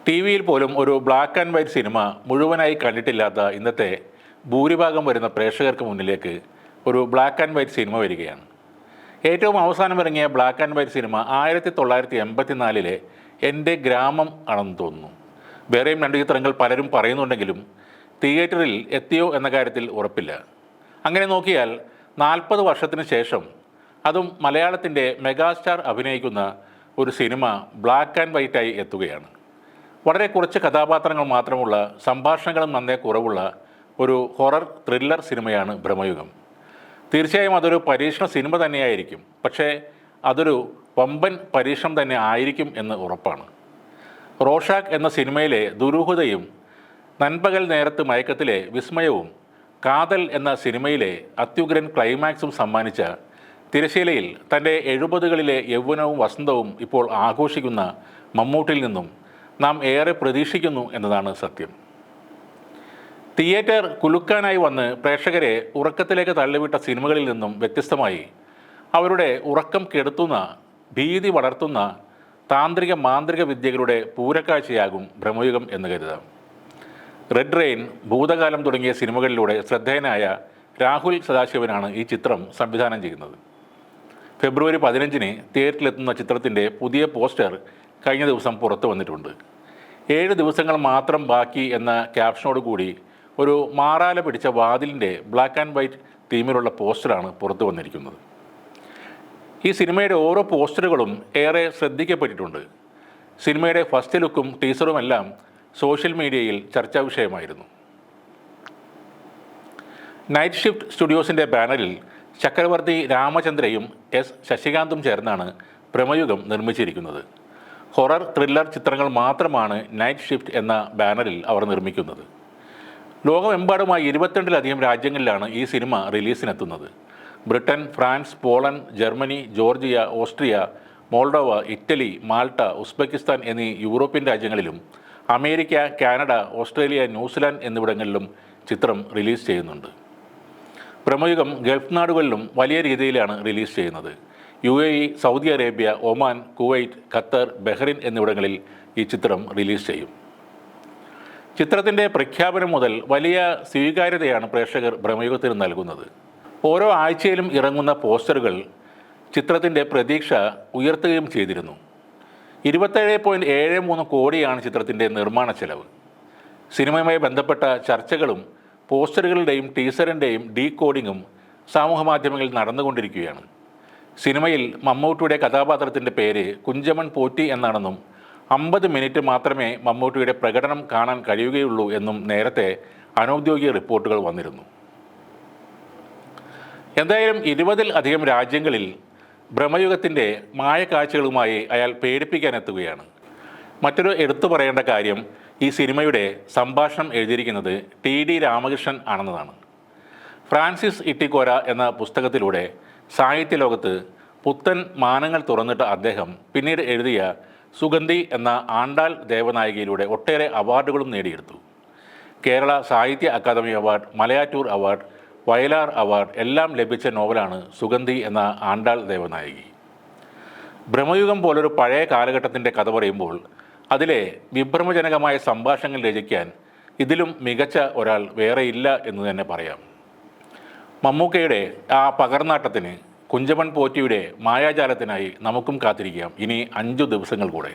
T വിയിൽ പോലും ഒരു ബ്ലാക്ക് ആൻഡ് വൈറ്റ് സിനിമ മുഴുവനായി കണ്ടിട്ടില്ലാത്ത ഇന്നത്തെ ഭൂരിഭാഗം വരുന്ന പ്രേക്ഷകർക്ക് മുന്നിലേക്ക് ഒരു ബ്ലാക്ക് ആൻഡ് വൈറ്റ് സിനിമ വരികയാണ്. ഏറ്റവും അവസാനം ഇറങ്ങിയ ബ്ലാക്ക് ആൻഡ് വൈറ്റ് സിനിമ 1984 എൻ്റെ ഗ്രാമം ആണെന്ന് തോന്നുന്നു. വേറെയും രണ്ട് ചിത്രങ്ങൾ പലരും പറയുന്നുണ്ടെങ്കിലും തിയേറ്ററിൽ എത്തിയോ എന്ന കാര്യത്തിൽ ഉറപ്പില്ല. അങ്ങനെ നോക്കിയാൽ 40 വർഷത്തിന് ശേഷം, അതും മലയാളത്തിൻ്റെ മെഗാസ്റ്റാർ അഭിനയിക്കുന്ന ഒരു സിനിമ ബ്ലാക്ക് ആൻഡ് വൈറ്റായി എത്തുകയാണ്. വളരെ കുറച്ച് കഥാപാത്രങ്ങൾ മാത്രമുള്ള, സംഭാഷണങ്ങളും നന്നേ കുറവുള്ള ഒരു ഹൊറർ ത്രില്ലർ സിനിമയാണ് ഭ്രമയുഗം. തീർച്ചയായും അതൊരു പരീക്ഷണ സിനിമ തന്നെയായിരിക്കും. പക്ഷേ അതൊരു വമ്പൻ പരീക്ഷണം തന്നെ ആയിരിക്കും എന്ന് ഉറപ്പാണ്. റോഷാക്ക് എന്ന സിനിമയിലെ ദുരൂഹതയും, നൻപകൽ നേരത്ത് മയക്കത്തിലെ വിസ്മയവും, കാതൽ എന്ന സിനിമയിലെ അത്യുഗ്രൻ ക്ലൈമാക്സും സമ്മാനിച്ച തിരശ്ശീലയിൽ തൻ്റെ 70കളിലെ യൗവനവും വസന്തവും ഇപ്പോൾ ആഘോഷിക്കുന്ന മമ്മൂട്ടിയിൽ നിന്നും നാം ഏറെ പ്രതീക്ഷിക്കുന്നു എന്നതാണ് സത്യം. തിയേറ്റർ കുലുക്കാനായി വന്ന് പ്രേക്ഷകരെ ഉറക്കത്തിലേക്ക് തള്ളിവിട്ട സിനിമകളിൽ നിന്നും വ്യത്യസ്തമായി അവരുടെ ഉറക്കം കെടുത്തുന്ന, ഭീതി വളർത്തുന്ന താന്ത്രിക മാന്ത്രിക വിദ്യകളുടെ പൂരക്കാഴ്ചയാകും ഭ്രമയുഗം എന്ന് കരുതാം. റെഡ് റെയിൻ, ഭൂതകാലം തുടങ്ങിയ സിനിമകളിലൂടെ ശ്രദ്ധേയനായ രാഹുൽ സദാശിവനാണ് ഈ ചിത്രം സംവിധാനം ചെയ്യുന്നത്. ഫെബ്രുവരി 15 തിയേറ്ററിലെത്തുന്ന ചിത്രത്തിൻ്റെ പുതിയ പോസ്റ്റർ കഴിഞ്ഞ ദിവസം പുറത്തു വന്നിട്ടുണ്ട്. 7 ദിവസങ്ങൾ മാത്രം ബാക്കി എന്ന ക്യാപ്ഷനോട് കൂടി ഒരു മാറാല പിടിച്ച വാതിലിൻ്റെ ബ്ലാക്ക് ആൻഡ് വൈറ്റ് തീമിലുള്ള പോസ്റ്ററാണ് പുറത്തു വന്നിരിക്കുന്നത്. ഈ സിനിമയുടെ ഓരോ പോസ്റ്ററുകളും ഏറെ ശ്രദ്ധിക്കപ്പെട്ടിട്ടുണ്ട്. സിനിമയുടെ ഫസ്റ്റ് ലുക്കും ടീസറുമെല്ലാം സോഷ്യൽ മീഡിയയിൽ ചർച്ചാ വിഷയമായിരുന്നു. നൈറ്റ് ഷിഫ്റ്റ് സ്റ്റുഡിയോസിൻ്റെ ബാനറിൽ ചക്രവർത്തി രാമചന്ദ്രയും എസ് ശശികാന്തും ചേർന്നാണ് ഭ്രമയുഗം നിർമ്മിച്ചിരിക്കുന്നത്. ഹൊറർ ത്രില്ലർ ചിത്രങ്ങൾ മാത്രമാണ് നൈറ്റ് ഷിഫ്റ്റ് എന്ന ബാനറിൽ അവർ നിർമ്മിക്കുന്നത്. ലോകമെമ്പാടുമായി 22-ലധികം രാജ്യങ്ങളിലാണ് ഈ സിനിമ റിലീസിനെത്തുന്നത്. Britain, France, Poland, Germany, Georgia, Austria, Moldova, Italy, Malta, Uzbekistan എന്നീ യൂറോപ്യൻ രാജ്യങ്ങളിലും അമേരിക്ക, കാനഡ, ഓസ്ട്രേലിയ, ന്യൂസിലാൻഡ് എന്നിവിടങ്ങളിലും ചിത്രം റിലീസ് ചെയ്യുന്നുണ്ട്. ഭ്രമയുഗം ഗൾഫ് നാടുകളിലും വലിയ രീതിയിലാണ് റിലീസ് ചെയ്യുന്നത്. UAE, Saudi Arabia, Oman, Kuwait, Qatar, Bahrain എന്നിവിടങ്ങളിൽ ഈ ചിത്രം റിലീസ് ചെയ്യും. ചിത്രത്തിൻ്റെ പ്രഖ്യാപനം മുതൽ വലിയ സ്വീകാര്യതയാണ് പ്രേക്ഷകർ ഭ്രമയുഗത്തിന് നൽകുന്നത്. ഓരോ ആഴ്ചയിലും ഇറങ്ങുന്ന പോസ്റ്ററുകൾ ചിത്രത്തിൻ്റെ പ്രതീക്ഷ ഉയർത്തുകയും ചെയ്തിരുന്നു. 27.73 കോടിയാണ് ചിത്രത്തിൻ്റെ നിർമ്മാണ ചെലവ്. സിനിമയുമായി ബന്ധപ്പെട്ട ചർച്ചകളും പോസ്റ്ററുകളുടെയും ടീസറിൻ്റെയും ഡീകോഡിങ്ങും സാമൂഹ്യമാധ്യമങ്ങളിൽ നടന്നുകൊണ്ടിരിക്കുകയാണ്. സിനിമയിൽ മമ്മൂട്ടിയുടെ കഥാപാത്രത്തിൻ്റെ പേര് കുഞ്ചമൺ പോറ്റി എന്നാണെന്നും 50 മിനിറ്റ് മാത്രമേ മമ്മൂട്ടിയുടെ പ്രകടനം കാണാൻ കഴിയുകയുള്ളൂ എന്നും നേരത്തെ അനൗദ്യോഗിക റിപ്പോർട്ടുകൾ വന്നിരുന്നു. എന്തായാലും 20-ൽ-അധികം രാജ്യങ്ങളിൽ ഭ്രമയുഗത്തിൻ്റെ മായക്കാഴ്ചകളുമായി അയാൾ പേടിപ്പിക്കാനെത്തുകയാണ്. മറ്റൊരു എടുത്തു പറയേണ്ട കാര്യം, ഈ സിനിമയുടെ സംഭാഷണം എഴുതിയിരിക്കുന്നത് TD രാമകൃഷ്ണൻ ആണെന്നതാണ്. ഫ്രാൻസിസ് ഇട്ടിക്കോര എന്ന പുസ്തകത്തിലൂടെ സാഹിത്യലോകത്ത് പുത്തൻ മാനങ്ങൾ തുറന്നിട്ട അദ്ദേഹം പിന്നീട് എഴുതിയ സുഗന്ധി എന്ന ആണ്ടാൾ ദേവനായികയിലൂടെ ഒട്ടേറെ അവാർഡുകളും നേടിയെടുത്തു. Kerala Sahitya Akademi award, Malayattoor award, Vayalar award എല്ലാം ലഭിച്ച നോവലാണ് സുഗന്ധി എന്ന ആണ്ടാൾ ദേവനായികി. ഭ്രമയുഗം പോലൊരു പഴയ കാലഘട്ടത്തിൻ്റെ കഥ പറയുമ്പോൾ അതിലെ വിഭ്രമജനകമായ സംഭാഷണങ്ങൾ രചിക്കാൻ ഇതിലും മികച്ച ഒരാൾ വേറെയില്ല എന്ന് തന്നെ പറയാം. മമ്മൂക്കയുടെ ആ പകർന്നാട്ടത്തിന്, കുഞ്ചമൺ പോറ്റിയുടെ മായാജാലത്തിനായി നമുക്കും കാത്തിരിക്കാം ഇനി 5 ദിവസങ്ങൾ കൂടെ.